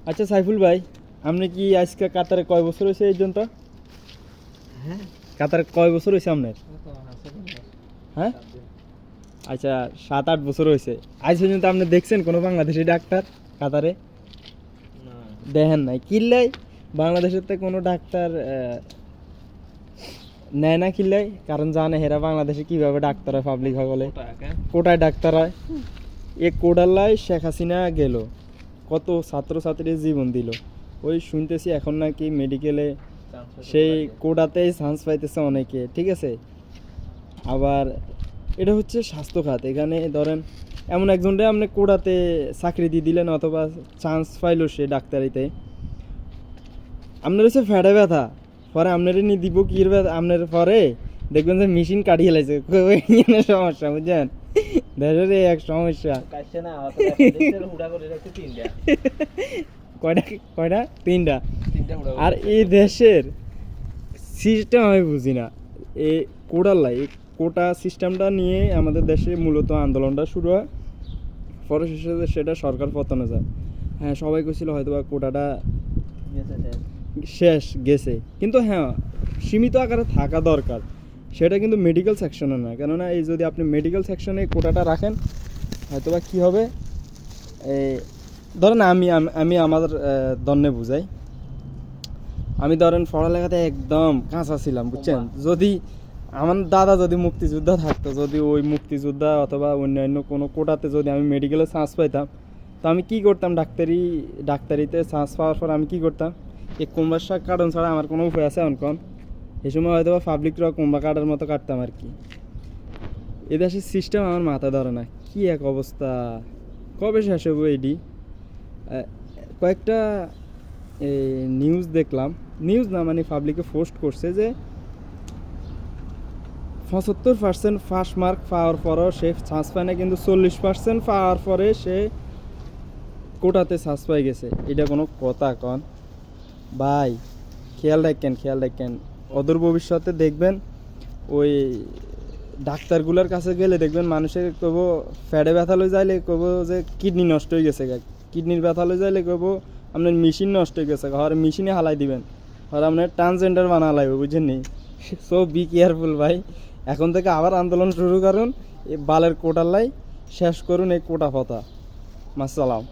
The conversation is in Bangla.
আচ্ছা সাইফুল ভাই, আপনি কি আজকে কাতারে কয় বছর হয়েছে এই জন্য? হ্যাঁ, কাতারে কয় বছর হয়েছে আপনার? হ্যাঁ, আচ্ছা 7-8 বছর হয়েছে। আজ পর্যন্ত আপনি দেখছেন কোনো বাংলাদেশি ডাক্তার কাতারে? দেখেন নাই কিল্লাই? বাংলাদেশের তো কোনো ডাক্তার নেয় না কিল্লাই, কারণ জানে হেরা বাংলাদেশে কিভাবে ডাক্তার হয়, পাবলিক সকলে কোটায় ডাক্তার হয়। এ কোডাল্লাই শেখ হাসিনা গেল, কত ছাত্রছাত্রীর জীবন দিল। ওই শুনতেছি এখন নাকি মেডিকেলে সেই কোডাতেই চান্স পাইতেছে অনেকে, ঠিক আছে। আবার এটা হচ্ছে স্বাস্থ্য খাত, এখানে ধরেন এমন একজনরে আপনি কোডাতে চাকরি দিয়ে দিলেন অথবা চান্স পাইলো সে ডাক্তারিতে, আপনার হচ্ছে ফ্যাটে ব্যথা, পরে আপনারে নি দিব কির ব্যথা আপনার, পরে দেখবেন যে মেশিন কাটিয়ে লাইছে। সমস্যা বুঝছেন, দেশের এই এক সমস্যা। কয়টা কয়টা? তিনটা। আর এই দেশের সিস্টেম আমি বুঝি না, এই কোটার এই কোটা সিস্টেমটা নিয়ে আমাদের দেশে মূলত আন্দোলনটা শুরু হয়, পরে শেষে সেটা সরকার পতনে যায়। হ্যাঁ, সবাই কইছিল হয়তো বা কোটাটা শেষ গেছে, কিন্তু হ্যাঁ সীমিত আকারে থাকা দরকার। সেটা কিন্তু মেডিকেল সেকশনে না, কেননা এই যদি আপনি মেডিকেল সেকশনে কোটাটা রাখেন হয়তো বা কী হবে, এই ধরেন আমি আমি আমার দন্নে বুঝাই, আমি ধরেন পড়ালেখাতে একদম কাঁচা ছিলাম বুঝছেন। যদি আমার দাদা যদি মুক্তিযোদ্ধা থাকতো, যদি ওই মুক্তিযোদ্ধা অথবা অন্যান্য কোনো কোটাতে যদি আমি মেডিকেলে চান্স পাইতাম, তো আমি কী করতাম, ডাক্তারিতে চান্স পাওয়ার পর আমি কী করতাম, এই কুম্বার শাক কাটন ছাড়া আমার কোনো উপায় আছে এমন? এই সময় হয়তো বা পাবলিকরা কুম্বা কাটার মতো কাটতাম আর কি। এদেশের সিস্টেম আমার মাথা ধরে না, কী এক অবস্থা, কবে শেষ হবো এইটি। কয়েকটা নিউজ দেখলাম, নিউজ না মানে পাবলিকে পোস্ট করছে যে 75% ফার্স্ট মার্ক পাওয়ার পরও সে চান্স পায় না, কিন্তু 40% পাওয়ার পরে সে কোটাতে চান্স পাই গেছে। এটা কোনো কথা কন ভাই? খেয়াল রাখেন অদূর ভবিষ্যতে দেখবেন ওই ডাক্তারগুলোর কাছে গেলে দেখবেন মানুষের কব ফ্যাটে ব্যথা লই যাইলে কব যে কিডনি নষ্ট হয়ে গেছে, কিডনির ব্যথা লই যাইলে কব আপনার মেশিন নষ্ট হয়ে গেছে, আর মেশিনে হালাই দিবেন, আর আপনার ট্রান্সজেন্ডার বানা হালাইব, বুঝছেন নি? সো বি কেয়ারফুল ভাই, এখন থেকে আবার আন্দোলন শুরু করুন, এই বালের কোটার লাই শেষ করুন এই কোটা ফতা। মাসালাম।